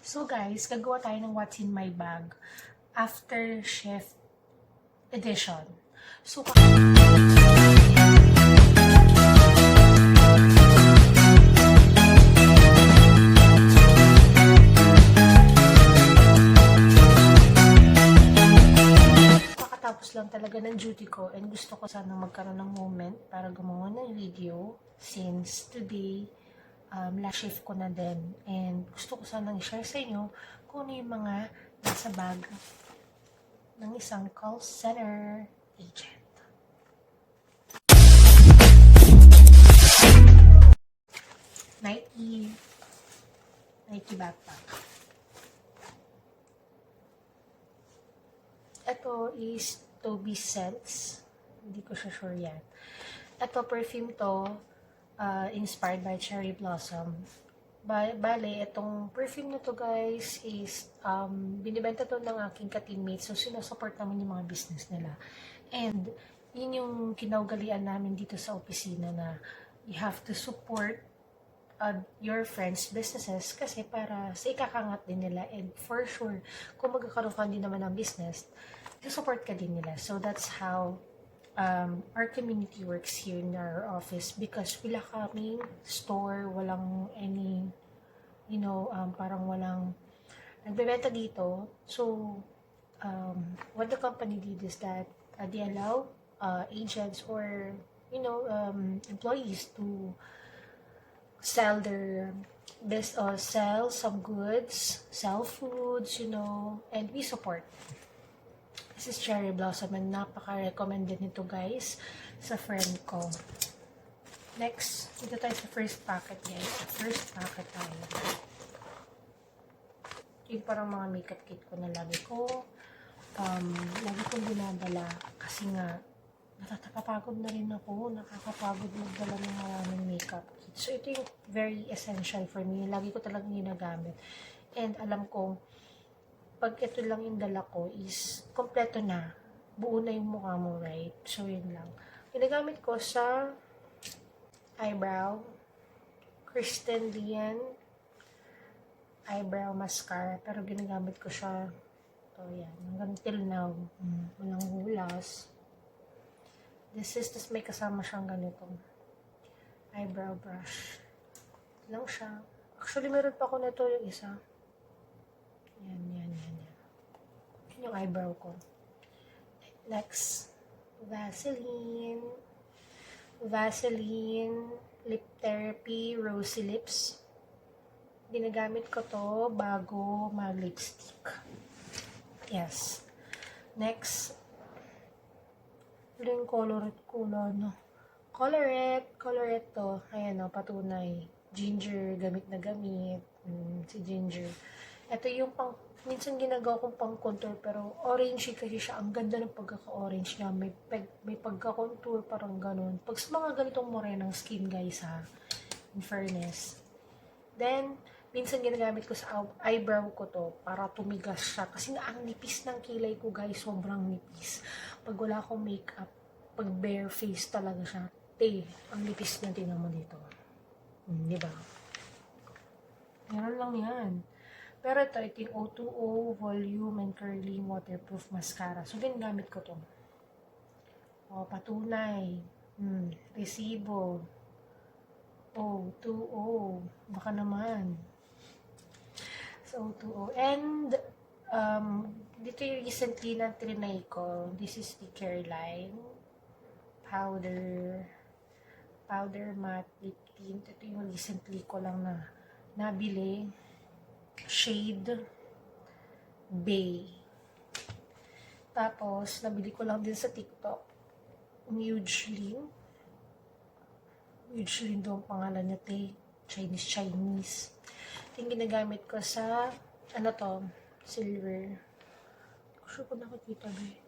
So guys, gagawa tayo ng what's in my bag after shift edition. So kakatapos lang talaga ng duty ko and gusto ko sana magkaroon ng moment para gumawa ng video since today last shift ko na din. And gusto ko sanang i-share sa inyo kung ano yung mga nasa bag ng isang call center agent. Nike backpack. Ito is Toby Scents. Hindi ko siya sure yan. Ito, perfume to. Inspired by Cherry Blossom. Bale, itong perfume na to guys is binibenta to ng aking ka-teammates. So, sinusupport naman yung mga business nila. And, yun yung kinaugalian namin dito sa opisina na you have to support your friends' businesses kasi para sa ikakangat din nila. And for sure, kung magkakaroon ka din naman ng business, support ka din nila. So, that's how our community works here in our office because wala kaming store, walang any, parang walang nagbebenta dito. So, what the company did is that they allow agents or, employees to sell their sell some goods, sell foods, and we support. This is Cherry Blossom and napaka-recommended nito guys sa friend ko. Next, dito tayo sa first packet guys. First packet tayo. Yung parang mga makeup kit ko na lagi kong dinadala kasi nga natatapapagod na rin ako. Nakakapagod magdala ng maraming makeup kit. So, ito yung very essential for me. Lagi ko talagang ginagamit. And alam kong pag ito lang yung dala ko is kompleto na. Buo na yung mukha mo, right? So, yun lang. Ginagamit ko sa eyebrow. Kristen Lian eyebrow mascara. Pero ginagamit ko siya. Ito, yan. Hanggang till now. Walang hulas. This is, tas may kasama siyang ganitong eyebrow brush. Lang siya. Actually, meron pa ako nito yung isa. Yan. Yung eyebrow ko. Next, Vaseline Lip Therapy Rosy Lips. Ginagamit ko to bago mag-lipstick. Yes. Next, yung colorette to. Ayan o, patunay. Ginger, gamit na gamit. Si Ginger. Ito yung minsan ginagawa kong pang contour pero orange kasi siya. Ang ganda ng pagkaka-orange niya. May pagka-contour parang ganun. Pag sa mga ganitong morenang skin guys ha, in fairness. Then, minsan ginagamit ko sa eyebrow ko to para tumigas siya. Kasi nga ang nipis ng kilay ko guys, sobrang nipis. Pag wala akong makeup, pag bare face talaga siya. Ang nipis niya, tingnan mo dito. Diba? Meron lang yan. Pero ito yung O2O Volume and Curling Waterproof Mascara. So, ginagamit ko to. Patunay. Resibo. O2O. Baka naman. So, O2O. And, dito yung recently na trinay ko. This is the Careline Powder Matte Lip Tint. Ito yung recently ko lang na nabili. Shade Bay. Tapos, nabili ko lang din sa TikTok. Mugelin daw ang pangalan niya, Chinese. Ito yung ginagamit ko sa, silver. Hindi ko sure kung nakikita ba eh.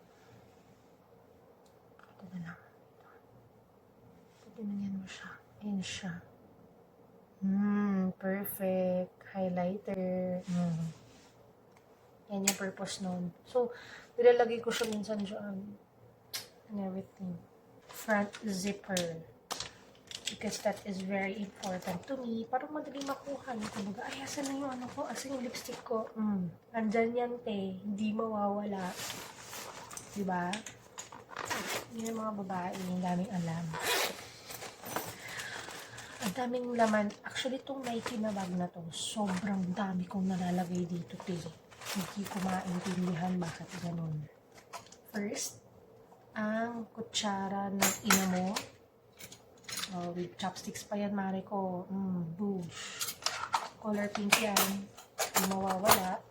Ito na lang. Tingnan mo siya. Ayan siya. Perfect. Highlighter. Yan yung purpose nun. So, nilalagay ko siya minsan dyan. And everything. Front zipper. because that is very important to me. Parang madali makuha. Kumbaga, ay, asan na yung ano ko? Asan yung lipstick ko? Nandyan yan, te. Hindi mawawala. Diba? Yun yung mga babae. Yung daming alam. Ang daming laman. Actually, itong Nike na bag na to, sobrang dami kong nalalagay dito, te. Hindi ko maintindihan bakit ganun. First, ang kutsara ng ina mo. With chopsticks pa yan, mare ko. Boosh. Color pink yan. Hindi mawawala.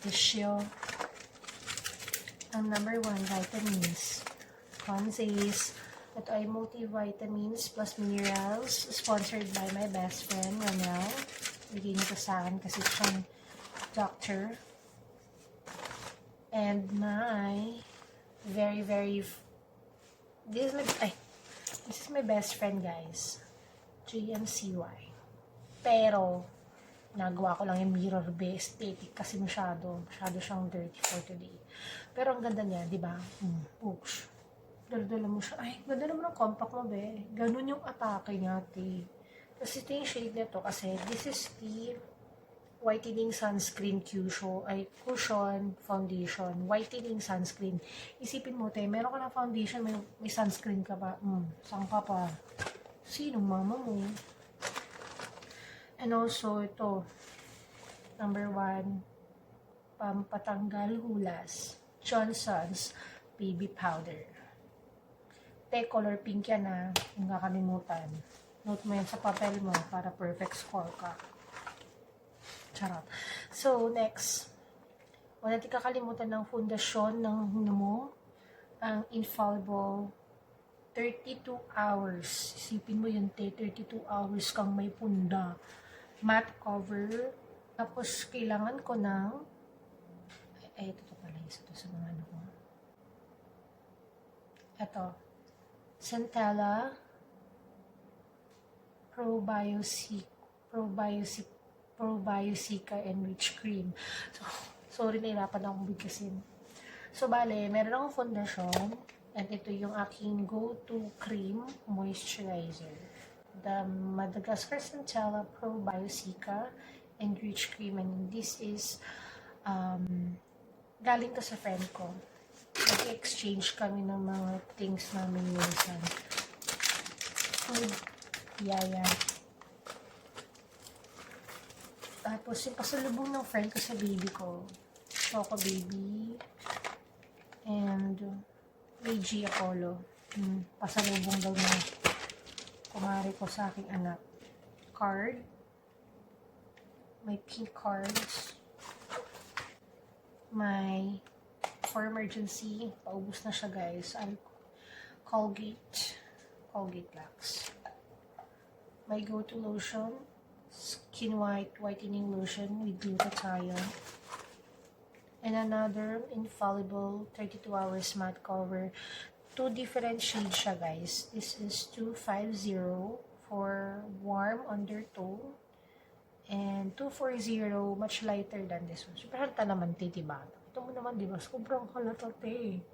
Tissue. Ang number 1, vitamins. Consays. Ito ay multivitamins plus minerals. Sponsored by my best friend, Ronel. Bigay niyo to sa akin kasi siyang doctor. And my this is my best friend, guys. GMCY. Pero, nagawa ko lang yung mirror base aesthetic kasi masyado siyang dirty for today. Pero ang ganda niya, di ba? Push. Dala mo siya. Ay, ganda naman ang compact mo, be. Ganun yung atake niya, te. Kasi ito yung shade nito kasi this is the whitening sunscreen cushion foundation. Whitening sunscreen. Isipin mo, te, meron ka na foundation, may sunscreen ka pa. Saan ka pa? Sino mama mo? And also, ito, number 1, pampatanggal hulas. Johnson's Baby Powder. Te, color pink yan na. Huwag kakalimutan. Note mo yan sa papel mo para perfect score ka. Charot. So, next. Huwag natin kakalimutan ng fundasyon ng mo. Ang Infallible 32 hours. Isipin mo yun, te. 32 hours kang may punda. Matte cover. Tapos, kailangan ko ng ito pala. Isa to sa mga ano ko. Ito. Centella Probiotica Enriched Cream. So, sorry, nahirapan akong bigkasin. So, bale, meron akong foundation. And ito yung aking go-to cream moisturizer. The Madagascar Centella Probiotica Enriched Cream. And this is galing to sa friend ko. Nag-exchange kami ng mga things namin minsan. Food. Yaya. Tapos, yung pasalubong ng friend ko sa baby ko. Choco Baby. And, AG Apollo. Pasalubong daw na kumari ko sa aking anak. Card. May pink cards. May for emergency. Paubos na siya, guys. Colgate Lux. My go-to lotion. Skin whitening lotion with glutathione. And another Infallible 32 hours matte cover. 2 different shades siya, guys. This is 250 for warm undertone. And 240, much lighter than this one. Super halata naman, te, diba? Ito mo naman, diba? Sobrang halata, te.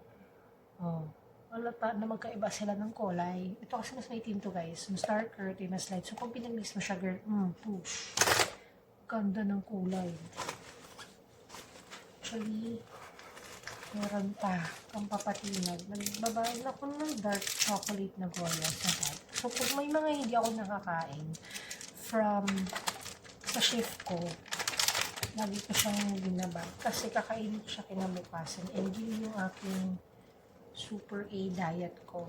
Oh. Halata na magkaiba sila ng kulay. Ito kasi mas may tinto, guys. Mas darker, ito mas light. So, pag pinag-mix mo siya, girl, push. Ganda ng kulay. Actually, meron pa kang papatinag. Nagbabayad ako ng dark chocolate na goya sa bag. So, pag may mga hindi ako nakakain from sa shift ko, lagi ko siyang binabag. Kasi kakainin ko siya kinabukasan. And yun yung aking Super A diet ko.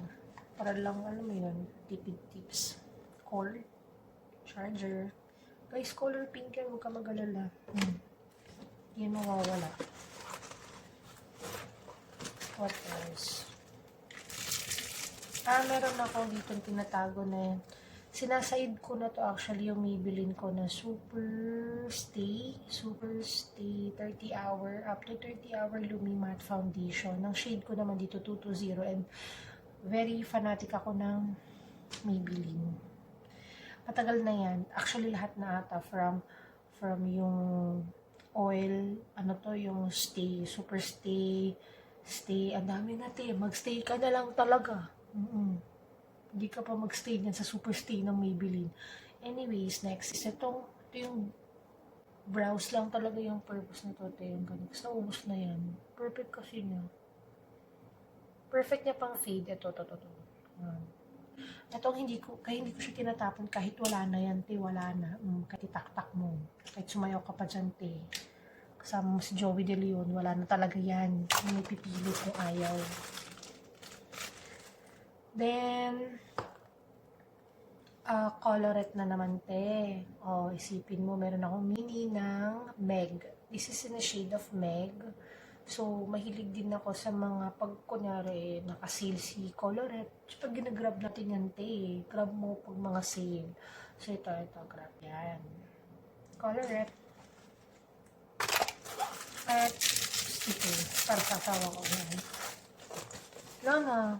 Para lang, alam mo yun, tipid tips. Cord, charger. Guys, color pink yan. Huwag ka mag-alala. Hindi mawawala. What else? Meron ako dito tinatago na yan. Sinaside ko na to actually yung Maybelline ko na Super Stay 30 hour, up to 30 hour Lumi Matte Foundation. Ang shade ko naman dito 220 and very fanatic ako ng Maybelline. Matagal na yan. Actually lahat na ata from yung oil, ano to, yung Stay, Super Stay, ang dami natin. Mag-stay ka na lang talaga. Hindi ka pa magstay niyan sa super stay ng Maybelline. Anyways, next is ito yung brows lang talaga yung purpose nito. Ito yung ganito. So, naubos na yan. Perfect kasi niya. Perfect niya pang fade. Ito. Ito, kaya hindi ko siya tinatapon kahit wala na yan, te, wala na. Kahit itaktak mo. Kahit sumayaw ka pa dyan, te. Kasama mo si Joey De Leon, wala na talaga yan. May pipilit kung ayaw. Then, colorette na naman, te. Isipin mo, meron akong mini ng Meg. This is in the shade of Meg. So, mahilig din ako sa mga pag, kunyari, naka-sale si colorette. So, pag ginagrab natin yan, te, grab mo pag mga sale. So, ito, grab yan. Colorette. At, ito, para sa asawa ko yan. No.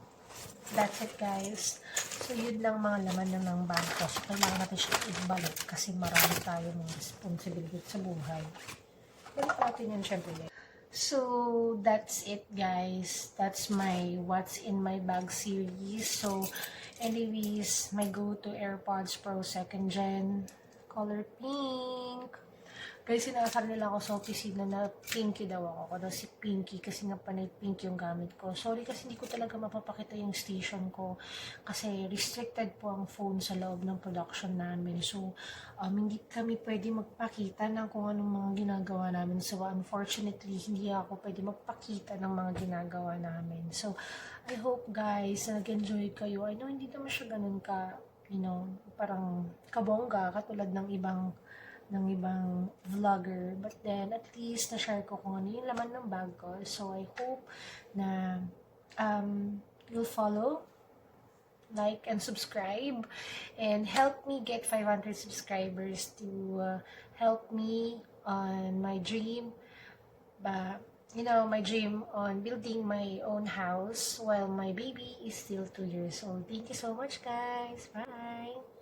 That's it, guys. So, yun lang mga laman ng bag ko. So, kailangan natin siya ibalik kasi marami tayong responsibility sa buhay. Balik natin yun, syempre. So, that's it, guys. That's my What's in My Bag series. So, anyways, my go-to AirPods Pro 2nd Gen. Color pink. Guys, sinasal nila ako sa opisina na pinky daw ako. Daw si Pinky kasi nga panay pink yung gamit ko. Sorry kasi hindi ko talaga mapapakita yung station ko kasi restricted po ang phone sa loob ng production namin. So, hindi kami pwede magpakita ng kung anong mga ginagawa namin. So, unfortunately, hindi ako pwede magpakita ng mga ginagawa namin. So, I hope guys, nag-enjoy kayo. I know hindi naman siya ganun ka, parang kabongga katulad ng ibang vlogger. But then, at least, na-share ko kung ano yung laman ng bag ko. So, I hope na you'll follow, like, and subscribe. And help me get 500 subscribers to help me on my dream. My dream on building my own house while my baby is still 2 years old. Thank you so much, guys. Bye!